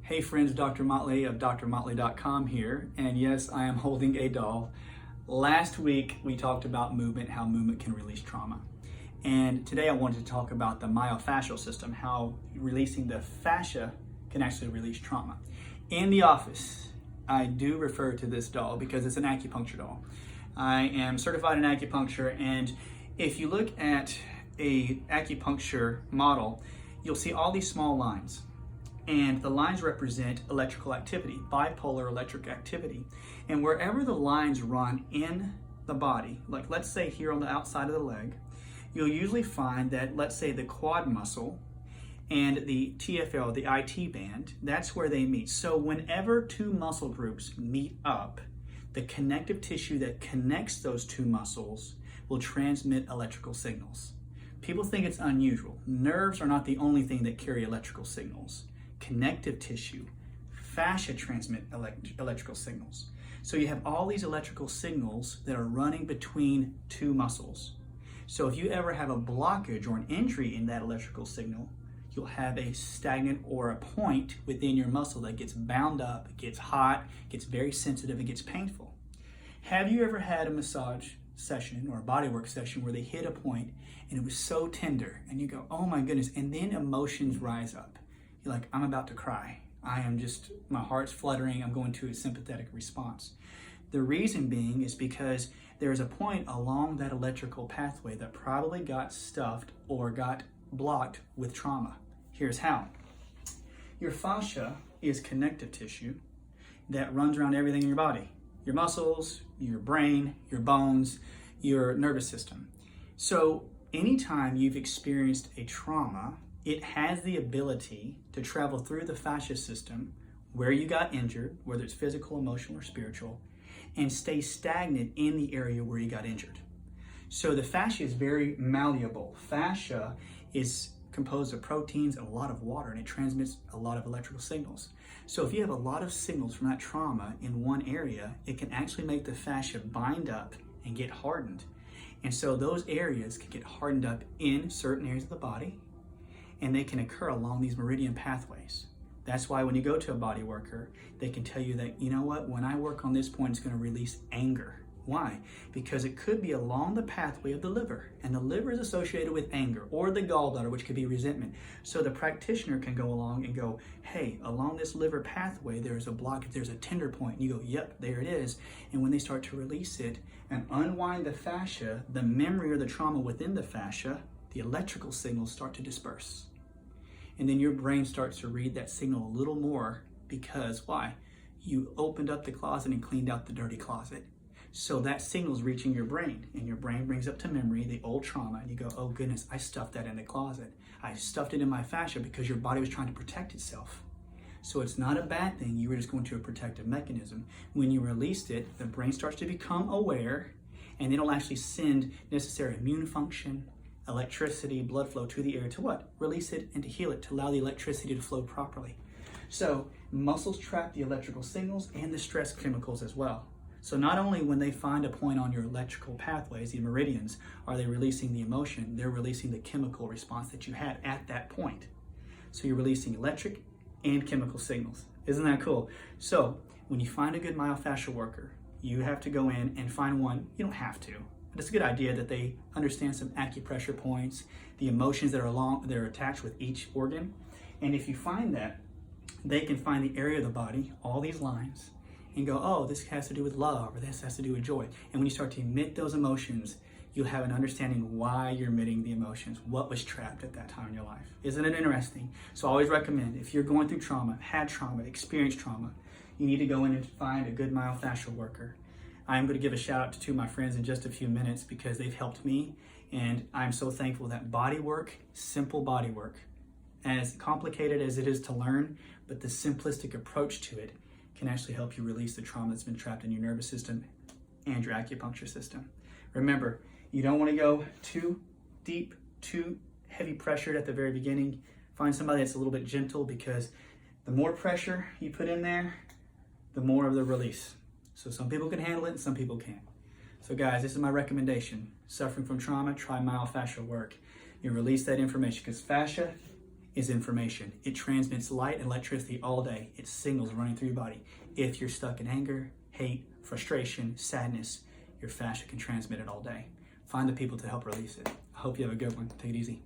Hey friends, Dr. Motley of drmotley.com here, and yes, I am holding a doll. Last week we talked about movement, how movement can release trauma. And today I wanted to talk about the myofascial system, how releasing the fascia can actually release trauma. In the office, I do refer to this doll because it's an acupuncture doll. I am certified in acupuncture, and if you look at a acupuncture model, you'll see all these small lines. And the lines represent electrical activity, bipolar electric activity. And wherever the lines run in the body, like let's say here on the outside of the leg, you'll usually find that, let's say, the quad muscle and the TFL, the IT band, that's where they meet. So whenever two muscle groups meet up, the connective tissue that connects those two muscles will transmit electrical signals. People think it's unusual. Nerves are not the only thing that carry electrical signals. Connective tissue, fascia transmit electrical signals. So you have all these electrical signals that are running between two muscles. So if you ever have a blockage or an injury in that electrical signal, you'll have a stagnant or a point within your muscle that gets bound up, gets hot, gets very sensitive, and gets painful. Have you ever had a massage session or a bodywork session where they hit a point and it was so tender and you go, oh my goodness, and then emotions rise up? You're like, I'm about to cry. My heart's fluttering. I'm going to a sympathetic response. The reason being is because there's a point along that electrical pathway that probably got stuffed or got blocked with trauma. Here's how. Your fascia is connective tissue that runs around everything in your body. Your muscles, your brain, your bones, your nervous system. So anytime you've experienced a trauma, it has the ability to travel through the fascia system where you got injured, whether it's physical, emotional, or spiritual, and stay stagnant in the area where you got injured. So the fascia is very malleable. Fascia is composed of proteins and a lot of water, and it transmits a lot of electrical signals. So if you have a lot of signals from that trauma in one area, it can actually make the fascia bind up and get hardened. And so those areas can get hardened up in certain areas of the body, and they can occur along these meridian pathways. That's why when you go to a body worker, they can tell you that, you know what, when I work on this point, it's going to release anger. Why? Because it could be along the pathway of the liver, and the liver is associated with anger, or the gallbladder, which could be resentment. So the practitioner can go along and go, hey, along this liver pathway, there's a blockage, there's a tender point. And you go, yep, there it is. And when they start to release it and unwind the fascia, the memory or the trauma within the fascia, the electrical signals start to disperse. And then your brain starts to read that signal a little more because why? You opened up the closet and cleaned out the dirty closet. So that signal's reaching your brain, and your brain brings up to memory the old trauma, and you go, oh goodness, I stuffed that in the closet. I stuffed it in my fascia because your body was trying to protect itself. So it's not a bad thing. You were just going to a protective mechanism. When you released it, the brain starts to become aware, and it'll actually send necessary immune function, electricity, blood flow to the area to what? Release it and to heal it, to allow the electricity to flow properly. So muscles trap the electrical signals and the stress chemicals as well. So not only when they find a point on your electrical pathways, the meridians, are they releasing the emotion, they're releasing the chemical response that you had at that point. So you're releasing electric and chemical signals. Isn't that cool? So when you find a good myofascial worker, you have to go in and find one. You don't have to. It's a good idea that they understand some acupressure points, the emotions that are attached with each organ. And if you find that, they can find the area of the body, all these lines, and go, oh, this has to do with love, or this has to do with joy. And when you start to emit those emotions, you'll have an understanding why you're emitting the emotions, what was trapped at that time in your life. Isn't it interesting? So I always recommend, if you're going through trauma, had trauma, experienced trauma, you need to go in and find a good myofascial worker. I'm going to give a shout out to two of my friends in just a few minutes because they've helped me, and I'm so thankful that Bodywork, simple bodywork, as complicated as it is to learn, but the simplistic approach to it can actually help you release the trauma that's been trapped in your nervous system and your acupuncture system. Remember, you don't want to go too deep, too heavy pressured at the very beginning. Find somebody that's a little bit gentle, because the more pressure you put in there, the more of the release. So some people can handle it and some people can't. So guys, this is my recommendation. Suffering from trauma, try myofascial work. You release that information, because fascia is information. It transmits light and electricity all day. It's signals running through your body. If you're stuck in anger, hate, frustration, sadness, your fascia can transmit it all day. Find the people to help release it. I hope you have a good one. Take it easy.